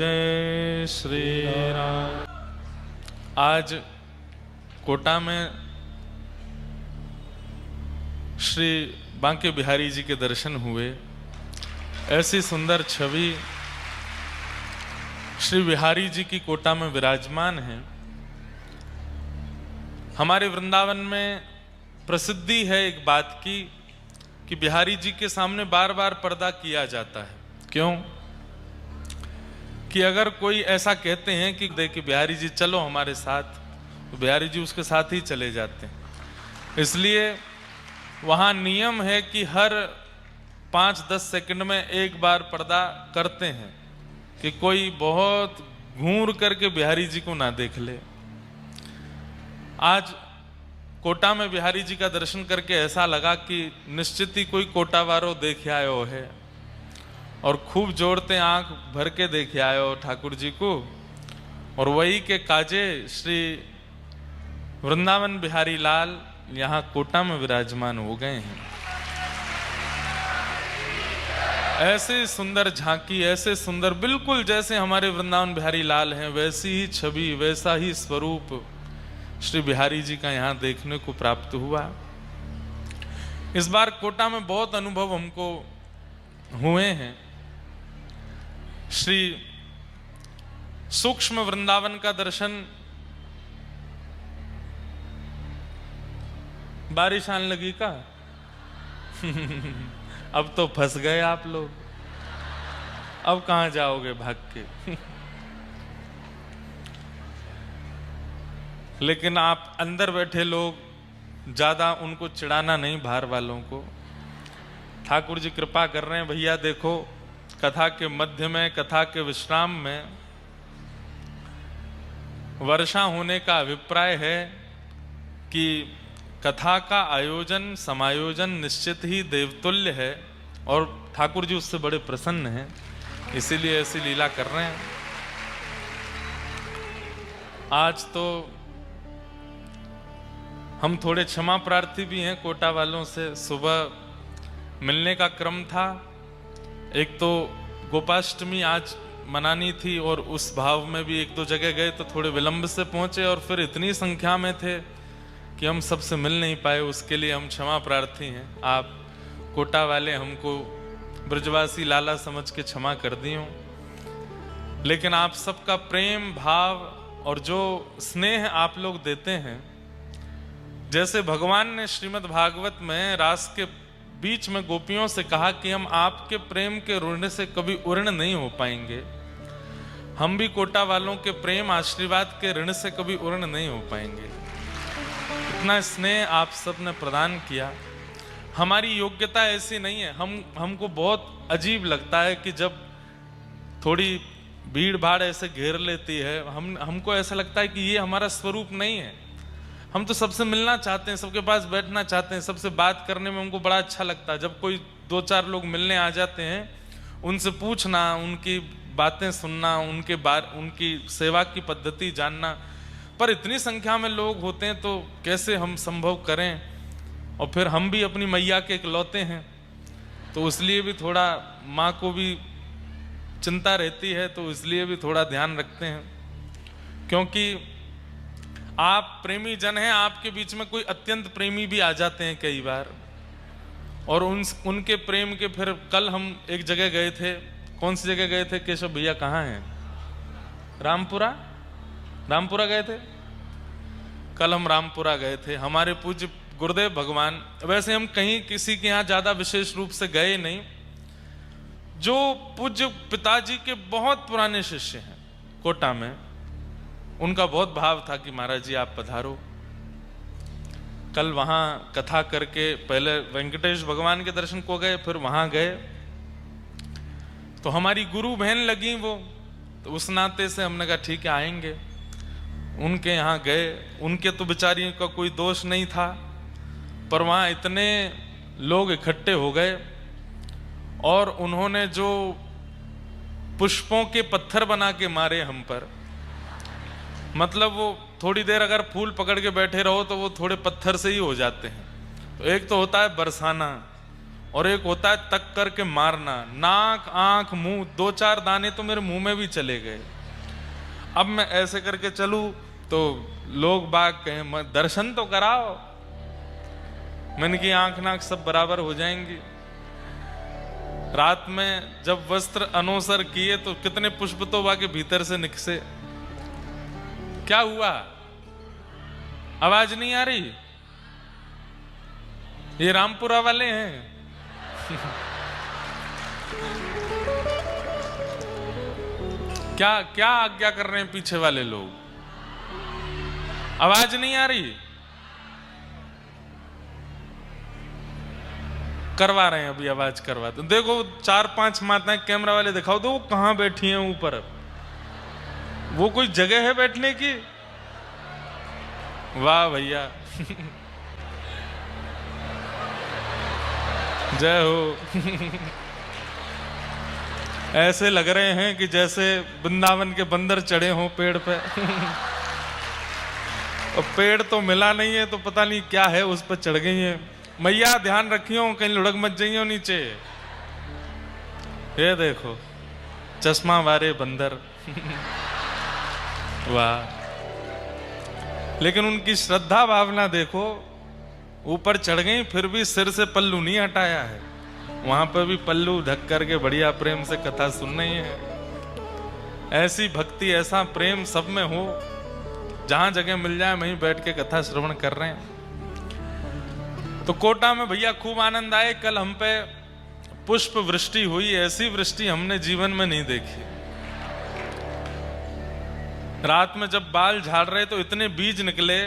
जय श्री राम। आज कोटा में श्री बांके बिहारी जी के दर्शन हुए। ऐसी सुंदर छवि श्री बिहारी जी की कोटा में विराजमान है। हमारे वृंदावन में प्रसिद्धि है एक बात की कि बिहारी जी के सामने बार बार पर्दा किया जाता है। क्यों? कि अगर कोई ऐसा कहते हैं कि देखिए बिहारी जी चलो हमारे साथ, तो बिहारी जी उसके साथ ही चले जाते हैं। इसलिए वहाँ नियम है कि हर 5-10 सेकंड में एक बार पर्दा करते हैं कि कोई बहुत घूर करके बिहारी जी को ना देख ले। आज कोटा में बिहारी जी का दर्शन करके ऐसा लगा कि निश्चित ही कोई कोटा वारो देख आयो है और खूब जोड़ते आंख भर के देखे आयो ठाकुर जी को। और वही के काजे श्री वृंदावन बिहारी लाल यहाँ कोटा में विराजमान हो गए हैं। ऐसे सुंदर झांकी, ऐसे सुंदर, बिल्कुल जैसे हमारे वृंदावन बिहारी लाल हैं वैसी ही छवि, वैसा ही स्वरूप श्री बिहारी जी का यहाँ देखने को प्राप्त हुआ। इस बार कोटा में बहुत अनुभव हमको हुए हैं। श्री सूक्ष्म वृंदावन का दर्शन, बारिश आने लगी का? अब तो फंस गए आप लोग, अब कहां जाओगे भाग के? लेकिन आप अंदर बैठे लोग ज्यादा उनको चिढ़ाना नहीं, बाहर वालों को। ठाकुर जी कृपा कर रहे हैं। भैया देखो, कथा के मध्य में, कथा के विश्राम में वर्षा होने का अभिप्राय है कि कथा का आयोजन, समायोजन निश्चित ही देवतुल्य है और ठाकुर जी उससे बड़े प्रसन्न हैं, इसीलिए ऐसी लीला कर रहे हैं। आज तो हम थोड़े क्षमा प्रार्थी भी हैं कोटा वालों से। सुबह मिलने का क्रम था, एक तो गोपाष्टमी आज मनानी थी और उस भाव में भी 1-2 जगह गए तो थोड़े विलंब से पहुंचे और फिर इतनी संख्या में थे कि हम सबसे मिल नहीं पाए। उसके लिए हम क्षमा प्रार्थी हैं। आप कोटा वाले हमको ब्रजवासी लाला समझ के क्षमा कर दी हो, लेकिन आप सबका प्रेम भाव और जो स्नेह आप लोग देते हैं, जैसे भगवान ने श्रीमद् भागवत में रास के बीच में गोपियों से कहा कि हम आपके प्रेम के ऋण से कभी उऋण नहीं हो पाएंगे, हम भी कोटा वालों के प्रेम आशीर्वाद के ऋण से कभी उऋण नहीं हो पाएंगे। इतना स्नेह आप सब ने प्रदान किया। हमारी योग्यता ऐसी नहीं है। हमको बहुत अजीब लगता है कि जब थोड़ी भीड़ भाड़ ऐसे घेर लेती है, हमको ऐसा लगता है कि ये हमारा स्वरूप नहीं है। हम तो सबसे मिलना चाहते हैं, सबके पास बैठना चाहते हैं, सबसे बात करने में हमको बड़ा अच्छा लगता है। जब कोई 2-4 लोग मिलने आ जाते हैं, उनसे पूछना, उनकी बातें सुनना, उनकी सेवा की पद्धति जानना। पर इतनी संख्या में लोग होते हैं तो कैसे हम संभव करें? और फिर हम भी अपनी मैया के इकलौते हैं, तो इसलिए भी थोड़ा माँ को भी चिंता रहती है, तो इसलिए भी थोड़ा ध्यान रखते हैं। क्योंकि आप प्रेमी जन हैं, आपके बीच में कोई अत्यंत प्रेमी भी आ जाते हैं कई बार, और उनके प्रेम के फिर कल हम एक जगह गए थे। कौन सी जगह गए थे केशव भैया? कहाँ हैं? रामपुरा गए थे। कल हम रामपुरा गए थे। हमारे पूज्य गुरुदेव भगवान, वैसे हम कहीं किसी के यहाँ ज्यादा विशेष रूप से गए नहीं, जो पूज्य पिताजी के बहुत पुराने शिष्य हैं कोटा में, उनका बहुत भाव था कि महाराज जी आप पधारो। कल वहां कथा करके पहले वेंकटेश भगवान के दर्शन को गए, फिर वहां गए तो हमारी गुरु बहन लगी वो, तो उस नाते से हमने कहा ठीक है आएंगे। उनके यहाँ गए। उनके तो बेचारियों का कोई दोष नहीं था, पर वहां इतने लोग इकट्ठे हो गए और उन्होंने जो पुष्पों के पत्थर बना के मारे हम पर, मतलब वो थोड़ी देर अगर फूल पकड़ के बैठे रहो तो वो थोड़े पत्थर से ही हो जाते हैं। तो एक तो होता है बरसाना, और एक होता है तक करके मारना। नाक आंख मुंह, 2-4 दाने तो मेरे मुंह में भी चले गए। अब मैं ऐसे करके चलूं तो लोग बाग कहें दर्शन तो कराओ। मैंने की आंख नाक सब बराबर हो जाएंगी। रात में जब वस्त्र अनोसर किए तो कितने पुष्प तो वाके भीतर से निकसे। क्या हुआ? आवाज नहीं आ रही? ये रामपुरा वाले हैं। क्या क्या आज्ञा कर रहे हैं पीछे वाले लोग? आवाज नहीं आ रही? करवा रहे हैं, अभी आवाज करवाते। देखो 4-5 माताएं, कैमरा वाले दिखाओ तो वो कहां बैठी हैं ऊपर। वो कोई जगह है बैठने की? वाह भैया। जय हो। ऐसे लग रहे हैं कि जैसे वृंदावन के बंदर चढ़े हों पेड़ पे। और पेड़ तो मिला नहीं है तो पता नहीं क्या है, उस पर चढ़ गई है। मैया ध्यान रखियो कहीं लुढ़क मत जाइयो नीचे। ये देखो चश्मा वाले बंदर। वाह, लेकिन उनकी श्रद्धा भावना देखो, ऊपर चढ़ गई फिर भी सिर से पल्लू नहीं हटाया है। वहां पर भी पल्लू ढक करके बढ़िया प्रेम से कथा सुन रही है। ऐसी भक्ति ऐसा प्रेम सब में हो, जहां जगह मिल जाए वहीं बैठ के कथा श्रवण कर रहे हैं। तो कोटा में भैया खूब आनंद आए। कल हम पे पुष्प वृष्टि हुई, ऐसी वृष्टि हमने जीवन में नहीं देखी। रात में जब बाल झाड़ रहे तो इतने बीज निकले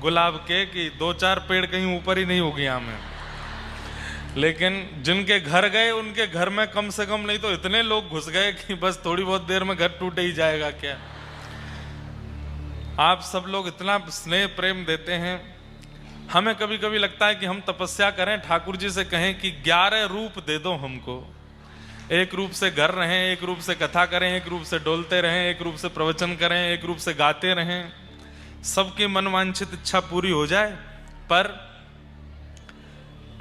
गुलाब के कि 2-4 पेड़ कहीं ऊपर ही नहीं हो गया हमें। लेकिन जिनके घर गए उनके घर में कम से कम नहीं तो इतने लोग घुस गए कि बस थोड़ी बहुत देर में घर टूटे ही जाएगा क्या। आप सब लोग इतना स्नेह प्रेम देते हैं। हमें कभी कभी लगता है कि हम तपस्या करें, ठाकुर जी से कहें कि 11 रूप दे दो हमको। एक रूप से घर रहें, एक रूप से कथा करें, एक रूप से डोलते रहें, एक रूप से प्रवचन करें, एक रूप से गाते रहें। सबकी मनवांछित इच्छा पूरी हो जाए। पर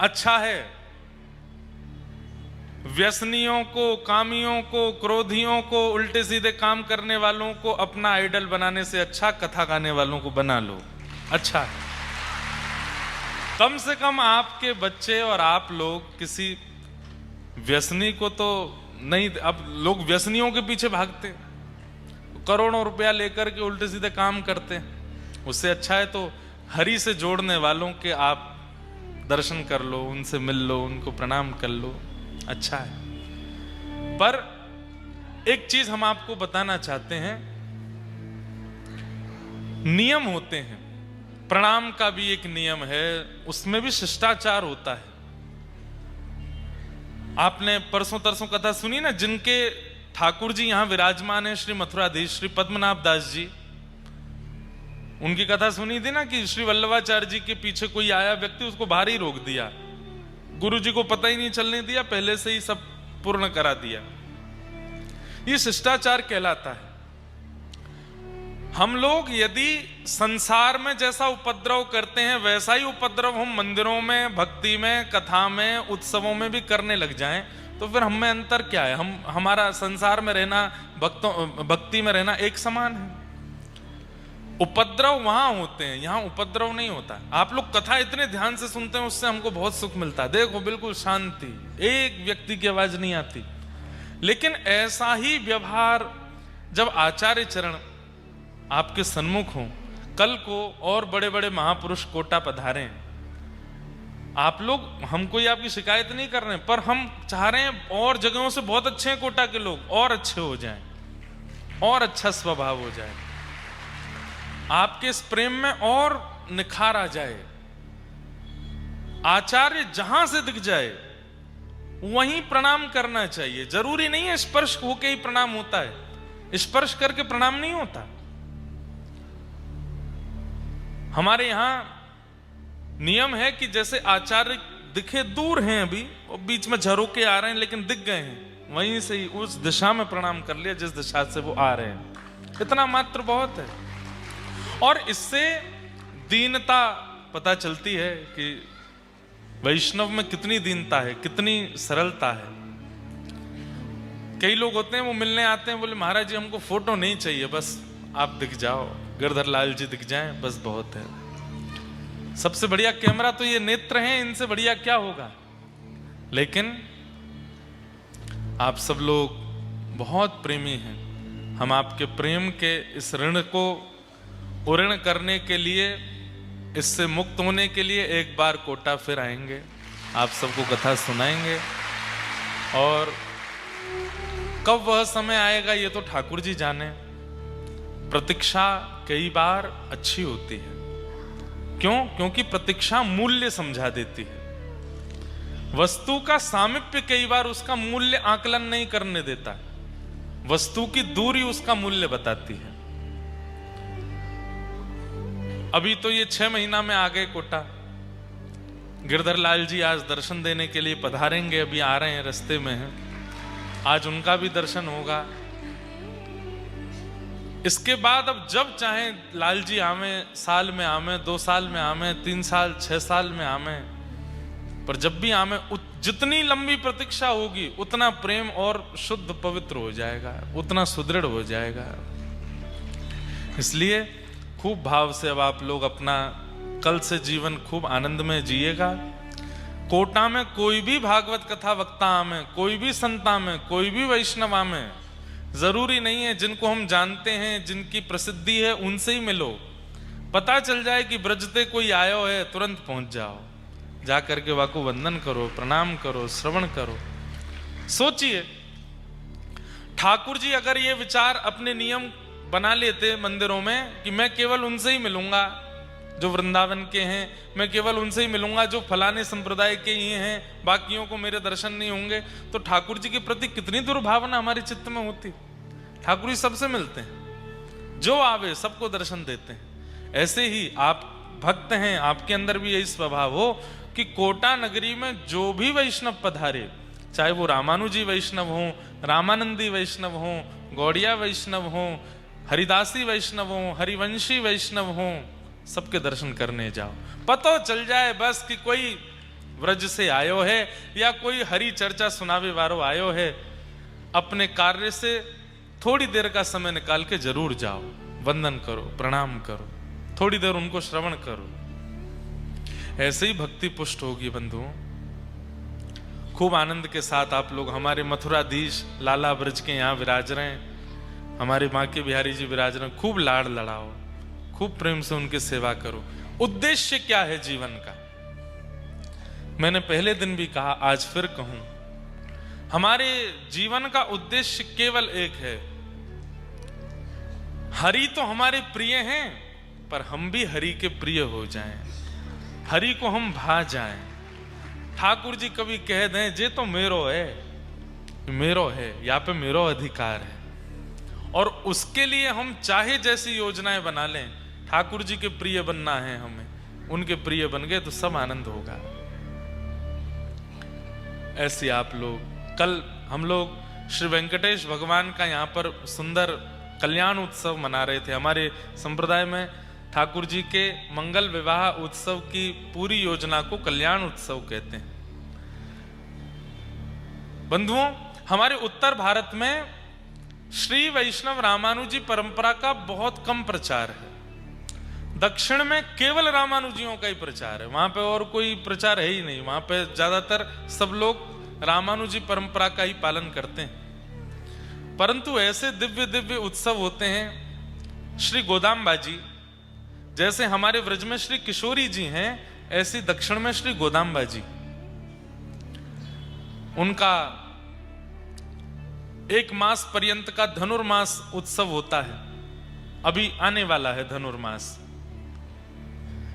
अच्छा है व्यसनियों को, कामियों को, क्रोधियों को, उल्टे सीधे काम करने वालों को अपना आइडल बनाने से अच्छा कथा गाने वालों को बना लो। अच्छा है, कम से कम आपके बच्चे और आप लोग किसी व्यसनी को तो नहीं। अब लोग व्यसनियों के पीछे भागते, करोड़ों रुपया लेकर के उल्टे सीधे काम करते। उससे अच्छा है तो हरि से जोड़ने वालों के आप दर्शन कर लो, उनसे मिल लो, उनको प्रणाम कर लो। अच्छा है। पर एक चीज हम आपको बताना चाहते हैं, नियम होते हैं। प्रणाम का भी एक नियम है, उसमें भी शिष्टाचार होता है। आपने परसों तरसों कथा सुनी ना, जिनके ठाकुर जी यहां विराजमान है, श्री मथुराधीश श्री पद्मनाभ दास जी, उनकी कथा सुनी थी ना कि श्री वल्लभाचार्य जी के पीछे कोई आया व्यक्ति, उसको बाहर ही रोक दिया। गुरु जी को पता ही नहीं चलने दिया, पहले से ही सब पूर्ण करा दिया। ये शिष्टाचार कहलाता है। हम लोग यदि संसार में जैसा उपद्रव करते हैं वैसा ही उपद्रव हम मंदिरों में, भक्ति में, कथा में, उत्सवों में भी करने लग जाएं तो फिर हम में अंतर क्या है? हमारा संसार में रहना, भक्ति में रहना एक समान है। उपद्रव वहां होते हैं, यहां उपद्रव नहीं होता। आप लोग कथा इतने ध्यान से सुनते हैं, उससे हमको बहुत सुख मिलता है। देखो बिल्कुल शांति, एक व्यक्ति की आवाज नहीं आती। लेकिन ऐसा ही व्यवहार जब आचार्य चरण आपके सन्मुख हो, कल को और बड़े बड़े महापुरुष कोटा पधारे, आप लोग, हम कोई आपकी शिकायत नहीं कर रहे हैं, पर हम चाह रहे हैं और जगहों से बहुत अच्छे हैं कोटा के लोग, और अच्छे हो जाएं, और अच्छा स्वभाव हो जाए, आपके इस प्रेम में और निखार आ जाए। आचार्य जहां से दिख जाए वहीं प्रणाम करना चाहिए। जरूरी नहीं है स्पर्श होके ही प्रणाम होता है, स्पर्श करके प्रणाम नहीं होता। हमारे यहां नियम है कि जैसे आचार्य दिखे, दूर हैं अभी, और बीच में झरोके आ रहे हैं लेकिन दिख गए हैं, वहीं से ही उस दिशा में प्रणाम कर लिया जिस दिशा से वो आ रहे हैं। इतना मात्र बहुत है। और इससे दीनता पता चलती है कि वैष्णव में कितनी दीनता है, कितनी सरलता है। कई लोग होते हैं वो मिलने आते हैं, बोले महाराज जी हमको फोटो नहीं चाहिए, बस आप दिख जाओ, गिरधर लाल जी दिख जाएं बस बहुत है। सबसे बढ़िया कैमरा तो ये नेत्र हैं, इनसे बढ़िया क्या होगा। लेकिन आप सब लोग बहुत प्रेमी हैं, हम आपके प्रेम के इस ऋण को उऋण करने के लिए, इससे मुक्त होने के लिए एक बार कोटा फिर आएंगे, आप सबको कथा सुनाएंगे। और कब वह समय आएगा ये तो ठाकुर जी जाने। प्रतीक्षा कई बार अच्छी होती है, क्यों? क्योंकि प्रतीक्षा मूल्य समझा देती है। वस्तु का सामीप्य कई बार उसका मूल्य आकलन नहीं करने देता, वस्तु की दूरी उसका मूल्य बताती है। अभी तो ये 6 महीना में आ गए कोटा। गिरधर लाल जी आज दर्शन देने के लिए पधारेंगे, अभी आ रहे हैं, रास्ते में हैं, आज उनका भी दर्शन होगा। इसके बाद अब जब चाहे लाल जी आवे, साल में आवे, 2 साल में आवे, 3 साल 6 साल में आवे, पर जब भी आवे जितनी लंबी प्रतीक्षा होगी उतना प्रेम और शुद्ध पवित्र हो जाएगा, उतना सुदृढ़ हो जाएगा। इसलिए खूब भाव से अब आप लोग अपना कल से जीवन खूब आनंद में जिएगा। कोटा में कोई भी भागवत कथा वक्ता आमे, कोई भी संत आमे, कोई भी वैष्णव आमे, जरूरी नहीं है जिनको हम जानते हैं, जिनकी प्रसिद्धि है उनसे ही मिलो। पता चल जाए कि ब्रजते कोई आयो है, तुरंत पहुंच जाओ, जा करके वाको वंदन करो, प्रणाम करो, श्रवण करो। सोचिए ठाकुर जी अगर ये विचार अपने नियम बना लेते मंदिरों में कि मैं केवल उनसे ही मिलूंगा जो वृंदावन के हैं, मैं केवल उनसे ही मिलूंगा जो फलाने संप्रदाय के ही हैं, बाकियों को मेरे दर्शन नहीं होंगे, तो ठाकुर जी के प्रति कितनी दुर्भावना हमारे चित्त में होती। ठाकुर जी सबसे मिलते हैं, जो आवे सबको दर्शन देते हैं। ऐसे ही आप भक्त हैं, आपके अंदर भी यही स्वभाव हो कि कोटा नगरी में जो भी वैष्णव पधारे, चाहे वो रामानुजी वैष्णव हो, रामानंदी वैष्णव हो, गौड़िया वैष्णव हो, हरिदासी वैष्णव हो, हरिवंशी वैष्णव हो, सबके दर्शन करने जाओ। पता चल जाए बस कि कोई व्रज से आयो है या कोई हरि चर्चा सुनावे वारो आयो है, अपने कार्य से थोड़ी देर का समय निकाल के जरूर जाओ, वंदन करो, प्रणाम करो, थोड़ी देर उनको श्रवण करो। ऐसे ही भक्ति पुष्ट होगी बंधुओं। खूब आनंद के साथ आप लोग, हमारे मथुराधीश लाला ब्रज के यहाँ विराज रहे हैं, हमारे माँ के बिहारी जी विराज रहे हैं, खूब लाड़ लड़ाओ, खूब प्रेम से उनकी सेवा करो। उद्देश्य क्या है जीवन का? मैंने पहले दिन भी कहा, आज फिर कहूं, हमारे जीवन का उद्देश्य केवल एक है। हरि तो हमारे प्रिय हैं, पर हम भी हरि के प्रिय हो जाएं, हरि को हम भा जाएं। ठाकुर जी कभी कह दें जे तो मेरो है, मेरो है, यहाँ पे मेरो अधिकार है, और उसके लिए हम चाहे जैसी योजनाएं बना लें, ठाकुर जी के प्रिय बनना है हमें, उनके प्रिय बन गए तो सब आनंद होगा। ऐसे आप लोग, कल हम लोग श्री वेंकटेश भगवान का यहाँ पर सुंदर कल्याण उत्सव मना रहे थे। हमारे संप्रदाय में ठाकुर जी के मंगल विवाह उत्सव की पूरी योजना को कल्याण उत्सव कहते हैं। बंधुओं, हमारे उत्तर भारत में श्री वैष्णव रामानुजी परंपरा का बहुत कम प्रचार है। दक्षिण में केवल रामानुजियों का ही प्रचार है, वहां पे और कोई प्रचार है ही नहीं। वहां पे ज्यादातर सब लोग रामानुजी परंपरा का ही पालन करते हैं। परंतु ऐसे दिव्य दिव्य उत्सव होते हैं, श्री गोदाम्बाजी, जैसे हमारे व्रज में श्री किशोरी जी हैं, ऐसी दक्षिण में श्री गोदाम्बाजी, उनका 1 मास पर्यंत का धनुर्मास उत्सव होता है। अभी आने वाला है धनुर्मास।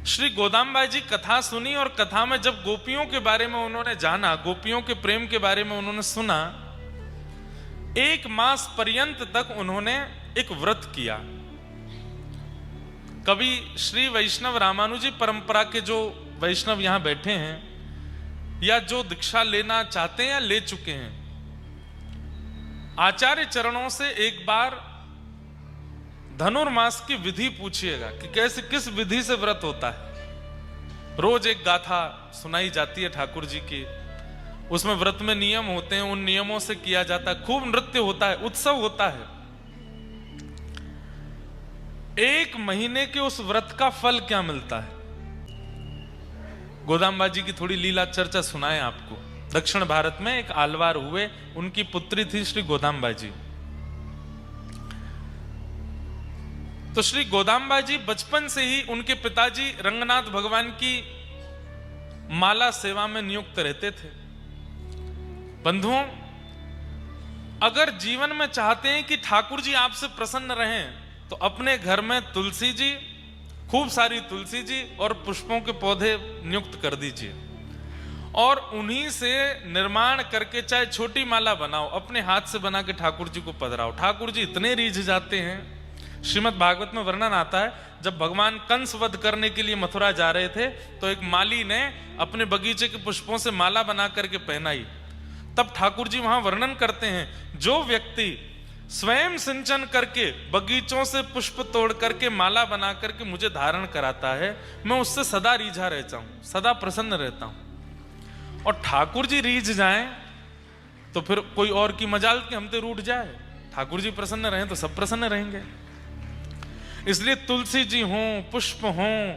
श्री गोदाम्बा जी कथा सुनी, और कथा में जब गोपियों के बारे में उन्होंने जाना, गोपियों के प्रेम के बारे में उन्होंने सुना, 1 मास पर्यंत तक उन्होंने एक व्रत किया। कभी श्री वैष्णव रामानुजी परंपरा के जो वैष्णव यहां बैठे हैं या जो दीक्षा लेना चाहते हैं या ले चुके हैं, आचार्य चरणों से एक बार धनुर्मास की विधि पूछिएगा कि कैसे, किस विधि से व्रत होता है। रोज एक गाथा सुनाई जाती है ठाकुर जी की। उसमें व्रत में नियम होते हैं, उन नियमों से किया जाता है, खूब नृत्य होता है, उत्सव होता है। एक महीने के उस व्रत का फल क्या मिलता है? गोदाम्बा जी की थोड़ी लीला चर्चा सुनाए आपको। दक्षिण भारत में एक आलवार हुए, उनकी पुत्री थी श्री गोदाम्बा जी। तो श्री गोदाम्बा जी बचपन से ही उनके पिताजी रंगनाथ भगवान की माला सेवा में नियुक्त रहते थे। बंधुओं, अगर जीवन में चाहते हैं कि ठाकुर जी आपसे प्रसन्न रहें, तो अपने घर में तुलसी जी, खूब सारी तुलसी जी और पुष्पों के पौधे नियुक्त कर दीजिए और उन्हीं से निर्माण करके चाहे छोटी माला बनाओ, अपने हाथ से बना के ठाकुर जी को पधराओ। ठाकुर जी इतने रीझ जाते हैं। श्रीमद् भागवत में वर्णन आता है, जब भगवान कंस वध करने के लिए मथुरा जा रहे थे तो एक माली ने अपने बगीचे के पुष्पों से माला बना करके पहनाई। तब ठाकुर जी वहां वर्णन करते हैं, जो व्यक्ति स्वयं सिंचन करके बगीचों से पुष्प तोड़ करके माला बना करके मुझे धारण कराता है, मैं उससे सदा रीझा रहता हूं, सदा प्रसन्न रहता हूं। और ठाकुर जी रीझ जाएं तो फिर कोई और की मजाल के हमते रूठ जाए। ठाकुर जी प्रसन्न रहें तो सब प्रसन्न रहेंगे। इसलिए तुलसी जी हों, पुष्प हों,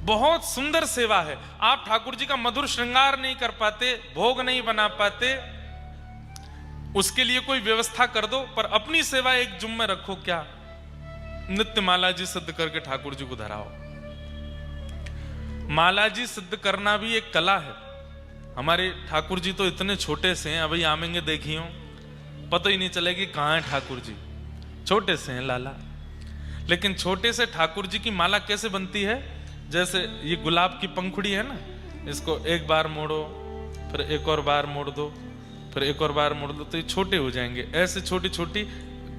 बहुत सुंदर सेवा है। आप ठाकुर जी का मधुर श्रृंगार नहीं कर पाते, भोग नहीं बना पाते, उसके लिए कोई व्यवस्था कर दो, पर अपनी सेवा एक जुम्मे रखो। क्या? नित्य माला जी सिद्ध करके ठाकुर जी को धराओ। माला जी सिद्ध करना भी एक कला है। हमारे ठाकुर जी तो इतने छोटे से हैं, अभी आमेंगे देखियो, पता ही नहीं चलेगी कहाँ है ठाकुर जी। छोटे से हैं लाला, लेकिन छोटे से ठाकुर जी की माला कैसे बनती है? जैसे ये गुलाब की पंखुड़ी है ना, इसको एक बार मोड़ो, फिर एक और बार मोड़ दो, फिर एक और बार मोड़ दो, तो ये छोटे हो जाएंगे। ऐसे छोटी छोटी,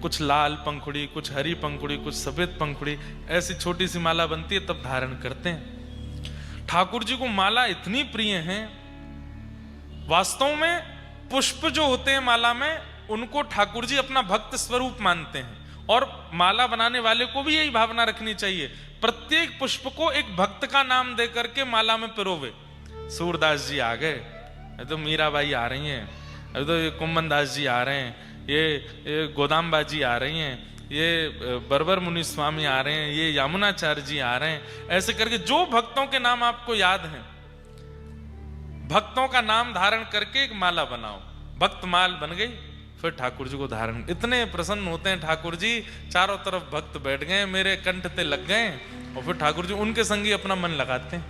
कुछ लाल पंखुड़ी, कुछ हरी पंखुड़ी, कुछ सफेद पंखुड़ी, ऐसी छोटी सी माला बनती है, तब धारण करते हैं। ठाकुर जी को माला इतनी प्रिय है। वास्तव में पुष्प जो होते हैं माला में, उनको ठाकुर जी अपना भक्त स्वरूप मानते हैं। और माला बनाने वाले को भी यही भावना रखनी चाहिए, प्रत्येक पुष्प को एक भक्त का नाम दे करके माला में पिरोवे। सूरदास जी आ गए, अभी तो मीराबाई आ रही हैं, अभी तो ये कुंभन दास जी आ रहे हैं, ये गोदाम्बा जी आ रही हैं, ये बरबर मुनि स्वामी आ रहे हैं, ये यमुनाचार्य जी आ रहे हैं। ऐसे करके जो भक्तों के नाम आपको याद हैं, भक्तों का नाम धारण करके एक माला बनाओ। भक्त माल बन गई, फिर ठाकुर जी को धारण। इतने प्रसन्न होते हैं ठाकुर जी, चारों तरफ भक्त बैठ गए, मेरे कंठ पे लग गए, और फिर ठाकुर जी उनके संगी अपना मन लगाते हैं।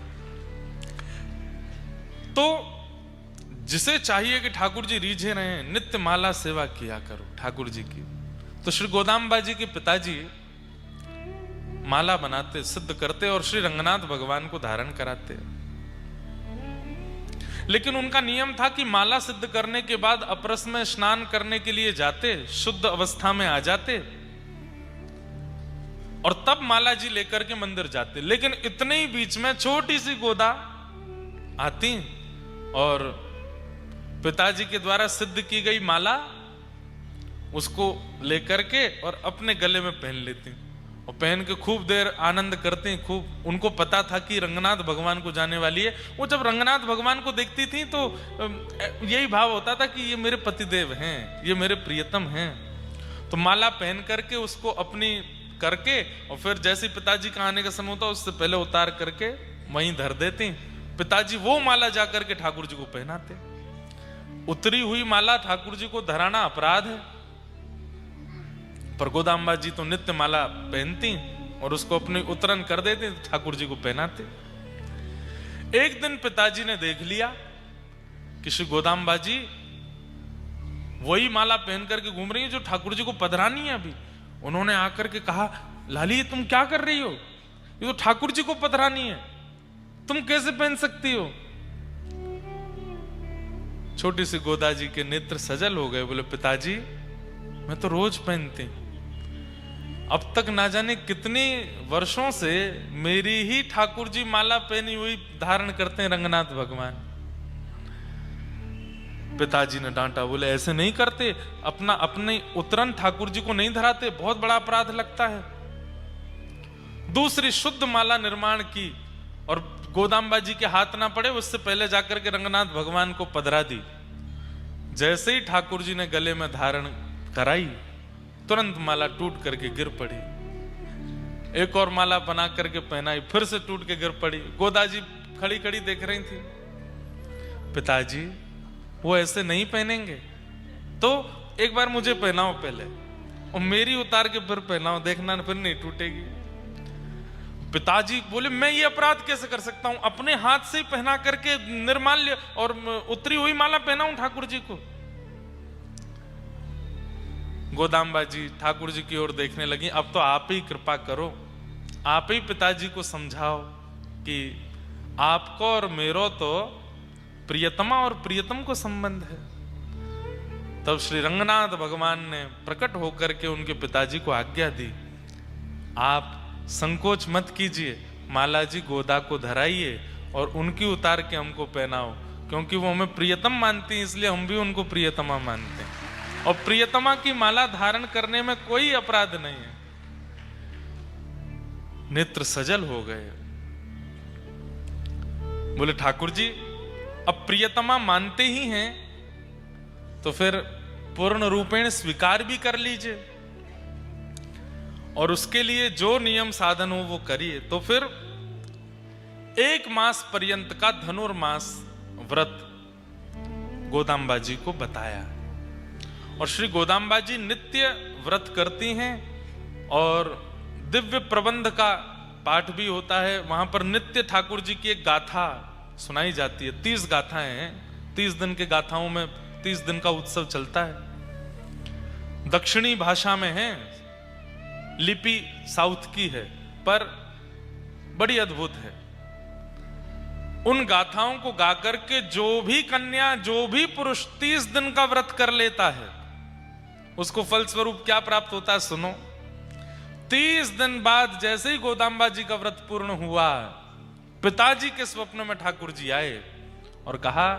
तो जिसे चाहिए कि ठाकुर जी रीझे रहे, नित्य माला सेवा किया करो ठाकुर जी की। तो श्री गोदाम्बा जी के पिताजी माला बनाते, सिद्ध करते और श्री रंगनाथ भगवान को धारण कराते। लेकिन उनका नियम था कि माला सिद्ध करने के बाद अपरस में स्नान करने के लिए जाते, शुद्ध अवस्था में आ जाते और तब माला जी लेकर के मंदिर जाते। लेकिन इतने ही बीच में छोटी सी गोदा आती और पिताजी के द्वारा सिद्ध की गई माला उसको लेकर के और अपने गले में पहन लेती और पहन के खूब देर आनंद करते हैं। खूब उनको पता था कि रंगनाथ भगवान को जाने वाली है। वो जब रंगनाथ भगवान को देखती थी तो यही भाव होता था कि ये मेरे पतिदेव हैं, ये मेरे प्रियतम हैं। तो माला पहन करके उसको अपनी करके और फिर जैसे पिताजी का आने का समय होता उससे पहले उतार करके वहीं धर देती। पिताजी वो माला जाकर के ठाकुर जी को पहनाते। उतरी हुई माला ठाकुर जी को धराना अपराध है, पर गोदाम्बा जी तो नित्य माला पहनती और उसको अपनी उतरन कर देते, ठाकुर जी को पहनाते। एक दिन पिताजी ने देख लिया कि श्री गोदाम्बा जी वही माला पहन करके घूम रही है जो ठाकुर जी को पधरानी है अभी। उन्होंने आकर के कहा, लाली तुम क्या कर रही हो? ये तो ठाकुर जी को पधरानी है, तुम कैसे पहन सकती हो? छोटी सी गोदा जी के नेत्र सजल हो गए। बोले, पिताजी मैं तो रोज पहनती, अब तक ना जाने कितने वर्षों से मेरी ही ठाकुर जी माला पहनी हुई धारण करते हैं रंगनाथ भगवान। पिताजी ने डांटा, बोले ऐसे नहीं करते, अपने उतरन ठाकुर जी को नहीं धराते, बहुत बड़ा अपराध लगता है। दूसरी शुद्ध माला निर्माण की और गोदाम्बा जी के हाथ ना पड़े उससे पहले जाकर के रंगनाथ भगवान को पधरा दी। जैसे ही ठाकुर जी ने गले में धारण कराई, तुरंत माला टूट करके गिर पड़ी। एक और माला बना करके पहनाई, फिर से टूट के गिर पड़ी। गोदा जी खड़ी खड़ी देख रही थी। पिताजी वो ऐसे नहीं पहनेंगे, तो एक बार मुझे पहनाओ पहले, और मेरी उतार के फिर पहनाओ, देखना फिर नहीं टूटेगी। पिताजी बोले मैं ये अपराध कैसे कर सकता हूं, अपने हाथ से ही पहना करके निर्माल्य और उतरी हुई माला पहनाऊं ठाकुर जी को। गोदाम्बा जी ठाकुर जी की ओर देखने लगी, अब तो आप ही कृपा करो, आप ही पिताजी को समझाओ कि आपको और मेरो तो प्रियतमा और प्रियतम को संबंध है। तब श्री रंगनाथ भगवान ने प्रकट होकर के उनके पिताजी को आज्ञा दी, आप संकोच मत कीजिए, माला जी गोदा को धराइए और उनकी उतार के हमको पहनाओ, क्योंकि वो हमें प्रियतम मानती हैं, इसलिए हम भी उनको प्रियतमा मानते हैं। और प्रियतमा की माला धारण करने में कोई अपराध नहीं है। नेत्र सजल हो गए। बोले ठाकुर जी अब प्रियतमा मानते ही हैं तो फिर पूर्ण रूपेण स्वीकार भी कर लीजिए, और उसके लिए जो नियम साधन हो वो करिए। तो फिर 1 मास पर्यंत का धनुर्मास व्रत गोदाम्बा जी को बताया। और श्री गोदाम्बा जी नित्य व्रत करती हैं, और दिव्य प्रबंध का पाठ भी होता है। वहां पर नित्य ठाकुर जी की एक गाथा सुनाई जाती है। 30 गाथाएं हैं, 30 दिन के गाथाओं में 30 दिन का उत्सव चलता है। दक्षिणी भाषा में है, लिपि साउथ की है, पर बड़ी अद्भुत है। उन गाथाओं को गाकर के जो भी कन्या, जो भी पुरुष 30 दिन का व्रत कर लेता है, उसको फलस्वरूप क्या प्राप्त होता है सुनो। 30 दिन बाद जैसे ही गोदाम्बा जी का व्रत पूर्ण हुआ, पिताजी के स्वप्न में ठाकुर जी आए और कहा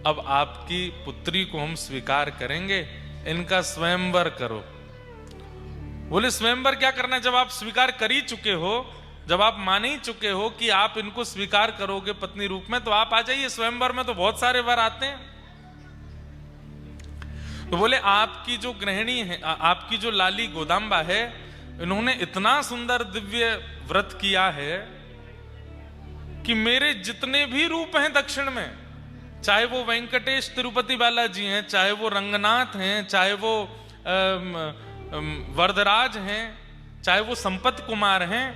अब आपकी पुत्री को हम स्वीकार करेंगे, इनका स्वयंवर करो। बोले स्वयंवर क्या करना है, जब आप स्वीकार कर ही चुके हो, जब आप मान ही चुके हो कि आप इनको स्वीकार करोगे पत्नी रूप में, तो आप आ जाइए स्वयंवर में, तो बहुत सारे वर आते हैं। तो बोले आपकी जो गृहिणी है, आपकी जो लाली गोदाम्बा है, इन्होंने इतना सुंदर दिव्य व्रत किया है कि मेरे जितने भी रूप हैं दक्षिण में, चाहे वो वेंकटेश तिरुपति बालाजी हैं, चाहे वो रंगनाथ हैं, चाहे वो वरदराज हैं, चाहे वो संपत कुमार हैं,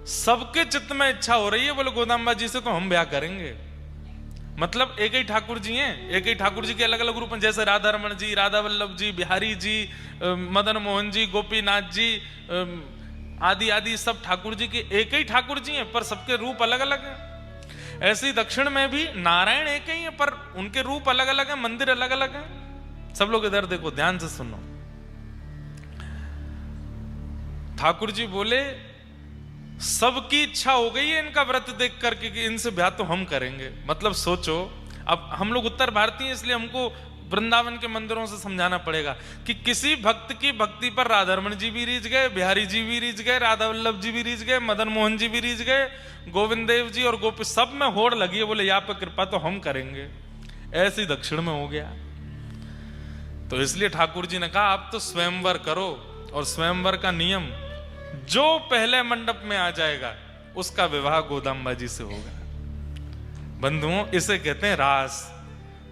सबके चित्त में इच्छा हो रही है बोले गोदाम्बा जी से तो हम ब्याह करेंगे। मतलब एक ही ठाकुर जी हैं, एक ही ठाकुर जी के अलग अलग रूप हैं, जैसे राधा रमण जी, राधा वल्लभ जी, बिहारी जी, मदन मोहन जी, गोपीनाथ जी, आदि आदि सब ठाकुर जी के एक ही ठाकुर जी हैं, पर सबके रूप अलग अलग हैं। ऐसे ही दक्षिण में भी नारायण एक ही है, पर उनके रूप अलग अलग हैं, मंदिर अलग अलग हैं। सब लोग इधर देखो, ध्यान से सुनो। ठाकुर जी बोले सबकी इच्छा हो गई है इनका व्रत देख करके कि इनसे ब्याह तो हम करेंगे। मतलब सोचो, अब हम लोग उत्तर भारतीय हैं, इसलिए हमको वृंदावन के मंदिरों से समझाना पड़ेगा कि किसी भक्त की भक्ति पर राधारमण जी भी रीझ गए, बिहारी जी भी रीझ गए, राधा वल्लभ जी भी रीझ गए, मदन मोहन जी भी रीझ गए, गोविंद देव जी और गोपी, सब में होड़ लगी है, बोले यहाँ पे कृपा तो हम करेंगे। ऐसे ही दक्षिण में हो गया। तो इसलिए ठाकुर जी ने कहा आप तो स्वयंवर करो, और स्वयंवर का नियम जो पहले मंडप में आ जाएगा उसका विवाह गोदाम्बा जी से होगा। बंधुओं, इसे कहते हैं रास।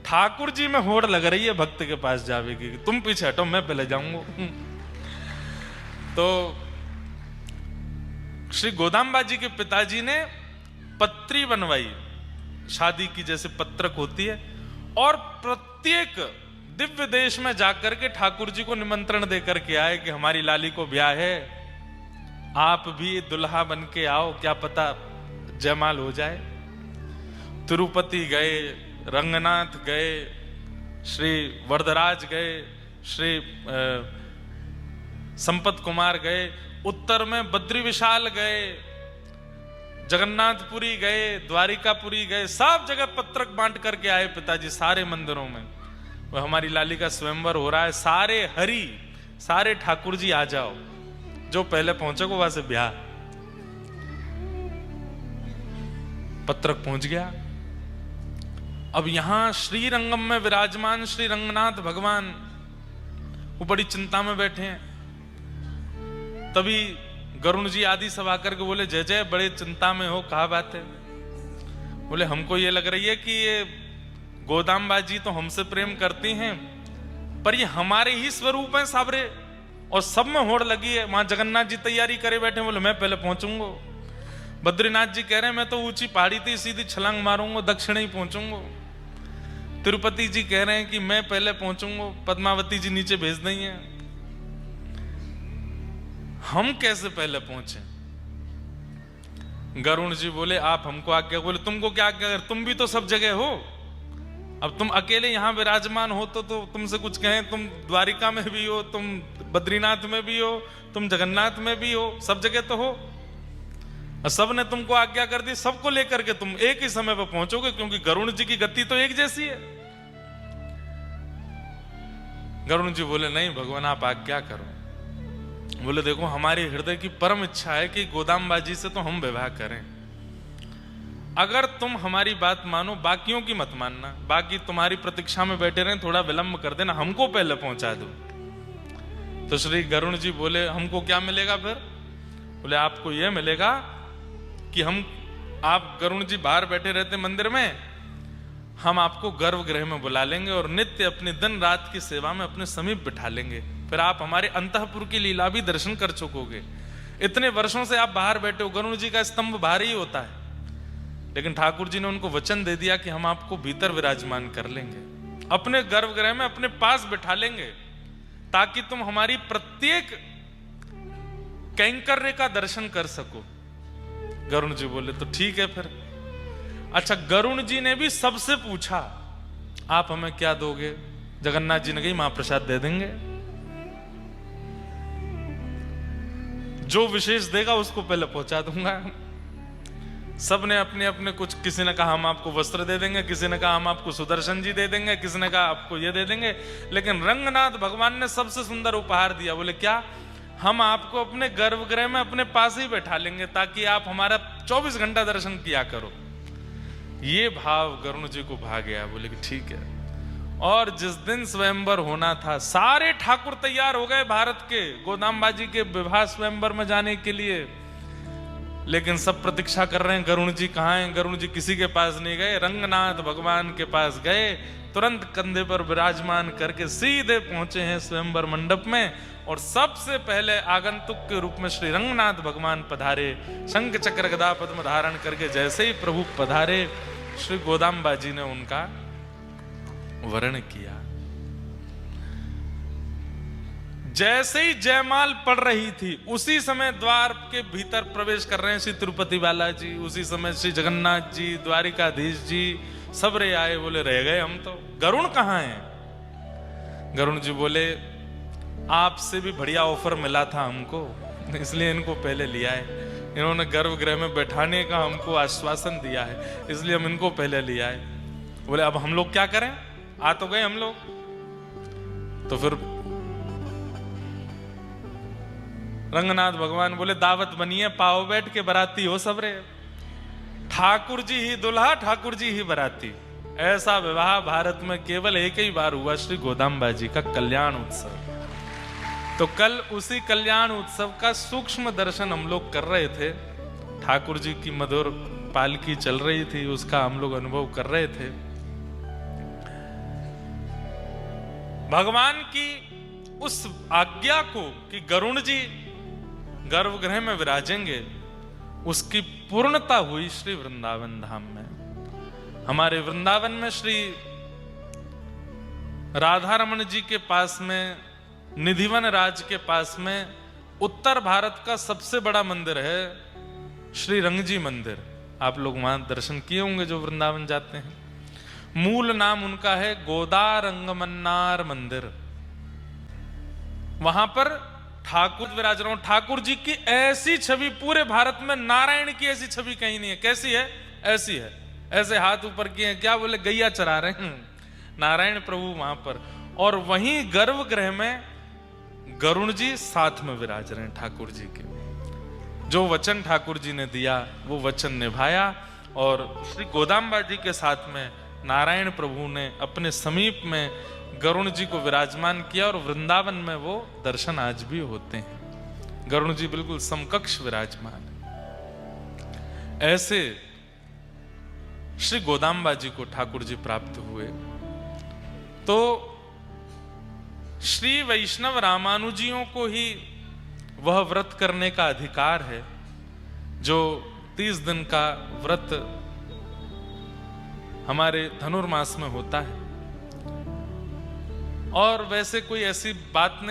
ठाकुर जी में होड़ लग रही है भक्त के पास जावेगी, तुम पीछे हटो मैं पहले जाऊंगा। तो श्री गोदाम्बा जी के पिताजी ने पत्री बनवाई, शादी की जैसे पत्रक होती है, और प्रत्येक दिव्य देश में जाकर के ठाकुर जी को निमंत्रण देकर के आए कि हमारी लाली को ब्याह है, आप भी दुल्हा बन के आओ, क्या पता जयमाल हो जाए। तिरुपति गए, रंगनाथ गए, श्री वरदराज गए, श्री संपत कुमार गए, उत्तर में बद्री विशाल गए, जगन्नाथपुरी गए, द्वारिकापुरी गए, सब जगह पत्रक बांट करके आए पिताजी सारे मंदिरों में। वो हमारी लाली का स्वयंवर हो रहा है, सारे हरि, सारे ठाकुर जी आ जाओ, जो पहले पहुंचे को वहां से ब्याह। पत्रक पहुंच गया। अब यहां श्रीरंगम में विराजमान श्री रंगनाथ भगवान वो बड़ी चिंता में बैठे हैं। तभी गरुण जी आदि सब आकर के बोले, जय जय, बड़े चिंता में हो, कहा बात है? बोले, हमको ये लग रही है कि ये गोदाम्बा जी तो हमसे प्रेम करती हैं, पर ये हमारे ही स्वरूप हैं साबरे, और सब में होड़ लगी है। वहां जगन्नाथ जी तैयारी करे बैठे, बोले मैं पहले पहुंचूंगा। बद्रीनाथ जी कह रहे हैं मैं तो ऊंची पहाड़ी थी, सीधी छलांग मारूंगा, दक्षिण ही पहुंचूंगा। तिरुपति जी कह रहे हैं कि मैं पहले पहुंचूंगा, पद्मावती जी नीचे भेज देंगे। हम कैसे पहले पहुंचे? गरुण जी बोले, आप हमको आज्ञा। बोले, तुमको क्या आज्ञा? तुम भी तो सब जगह हो, अब तुम अकेले यहां विराजमान हो तो तुमसे कुछ कहें? तुम द्वारिका में भी हो, तुम बद्रीनाथ में भी हो, तुम जगन्नाथ में भी हो, सब जगह तो हो। सब ने तुमको आज्ञा कर दी, सबको लेकर के तुम एक ही समय पर पहुंचोगे, क्योंकि गरुण जी की गति तो एक जैसी है। गरुण जी बोले, नहीं भगवान, आप आज्ञा करो। बोले, देखो, हमारी हृदय की परम इच्छा है कि गोदाम्बा जी से तो हम विवाह करें। अगर तुम हमारी बात मानो, बाकियों की मत मानना, बाकी तुम्हारी प्रतीक्षा में बैठे रहें, थोड़ा विलंब कर देना, हमको पहले पहुंचा दो। तो श्री गरुण जी बोले, हमको क्या मिलेगा फिर? बोले, आपको यह मिलेगा कि आप गरुण जी बाहर बैठे रहते मंदिर में, हम आपको गर्भगृह में बुला लेंगे और नित्य अपनी दिन रात की सेवा में अपने समीप बिठा लेंगे। फिर आप हमारे अंतःपुर की लीला भी दर्शन कर चुकोगे। इतने वर्षों से आप बाहर बैठे हो, गरुण जी का स्तंभ बाहर ही होता है, लेकिन ठाकुर जी ने उनको वचन दे दिया कि हम आपको भीतर विराजमान कर लेंगे, अपने गर्भगृह में अपने पास बिठा लेंगे, ताकि तुम हमारी प्रत्येक कैंकर्य का दर्शन कर सको। गरुण जी बोले, तो ठीक है फिर। अच्छा, गरुण जी ने भी सबसे पूछा, आप हमें क्या दोगे? जगन्नाथ जी ने कही, महाप्रसाद दे देंगे, जो विशेष देगा उसको पहले पहुंचा दूंगा। सब ने अपने अपने कुछ, किसी ने कहा हम आपको वस्त्र दे देंगे, किसी ने कहा हम आपको सुदर्शन जी दे देंगे, किसी ने कहा आपको ये दे देंगे, लेकिन रंगनाथ भगवान ने सबसे सुंदर उपहार दिया। बोले, क्या? हम आपको अपने गर्भगृह में अपने पास ही बैठा लेंगे, ताकि आप हमारा 24 घंटा दर्शन किया करो। ये भाव गरुण जी को भा गया। बोले कि ठीक है। और जिस दिन स्वयंवर होना था, सारे ठाकुर तैयार हो गए भारत के गोदाम्बा जी के विवाह स्वयंवर में जाने के लिए, लेकिन सब प्रतीक्षा कर रहे हैं, गरुण जी कहाँ हैं? गरुण जी किसी के पास नहीं गए, रंगनाथ भगवान के पास गए, तुरंत कंधे पर विराजमान करके सीधे पहुंचे हैं स्वयंवर मंडप में। और सबसे पहले आगंतुक के रूप में श्री रंगनाथ भगवान पधारे, शंख चक्र गदा पद्म धारण करके। जैसे ही प्रभु पधारे, श्री गोदाम्बा जी ने उनका वर्ण किया। जैसे ही जयमाल पड़ रही थी, उसी समय द्वार के भीतर प्रवेश कर रहे हैं श्री तिरुपति बालाजी, उसी समय श्री जगन्नाथ जी, द्वारिकाधीश जी सब रे आए। बोले, रह गए हम तो, गरुण कहाँ हैं? गरुण जी बोले, आपसे भी बढ़िया ऑफर मिला था हमको, इसलिए इनको पहले लिया है। इन्होंने गर्भगृह में बैठाने का हमको आश्वासन दिया है, इसलिए हम इनको पहले लिया है। बोले, अब हम लोग क्या करें? आ तो गए हम लोग, तो फिर रंगनाथ भगवान बोले, दावत बनिए, पाओ बैठ के बराती हो सब रे। ठाकुर जी ही दुल्हा, ठाकुर जी ही बराती। ऐसा विवाह भारत में केवल एक ही बार हुआ, श्री गोदाम्बा जी का कल्याण उत्सव। तो कल उसी कल्याण उत्सव का सूक्ष्म दर्शन हम लोग कर रहे थे। ठाकुर जी की मधुर पालकी चल रही थी, उसका हम लोग अनुभव कर रहे थे। भगवान की उस आज्ञा को कि गरुण जी गर्भगृह में विराजेंगे, उसकी पूर्णता हुई श्री वृंदावन धाम में। हमारे वृंदावन में श्री राधा रमन जी के पास में, निधिवन राज के पास में, उत्तर भारत का सबसे बड़ा मंदिर है श्री रंगजी मंदिर। आप लोग वहां दर्शन किए होंगे जो वृंदावन जाते हैं। मूल नाम उनका है गोदा रंगमन्नार मंदिर। वहां पर ठाकुर विराज रहा हूं। ठाकुर जी की ऐसी छवि पूरे भारत में, नारायण की ऐसी छवि कहीं नहीं है। कैसी है? ऐसी है, ऐसे हाथ ऊपर किए हैं, क्या बोले, गैया चरा रहे हैं, नारायण प्रभु वहां पर। और वहीं गर्भगृह में गरुण जी साथ में विराज रहे हैं ठाकुर जी के। जो वचन ठाकुर जी ने दिया वो वचन निभाया, और श्री गोदाम्बा जी के साथ में नारायण प्रभु ने अपने समीप में गरुण जी को विराजमान किया और वृंदावन में वो दर्शन आज भी होते हैं। गरुण जी बिल्कुल समकक्ष विराजमान है। ऐसे श्री गोदाम्बा जी को ठाकुर जी प्राप्त हुए। तो श्री वैष्णव रामानुजियों को ही वह व्रत करने का अधिकार है जो 30 दिन का व्रत हमारे धनुर्मास में होता है। और वैसे कोई ऐसी बात नहीं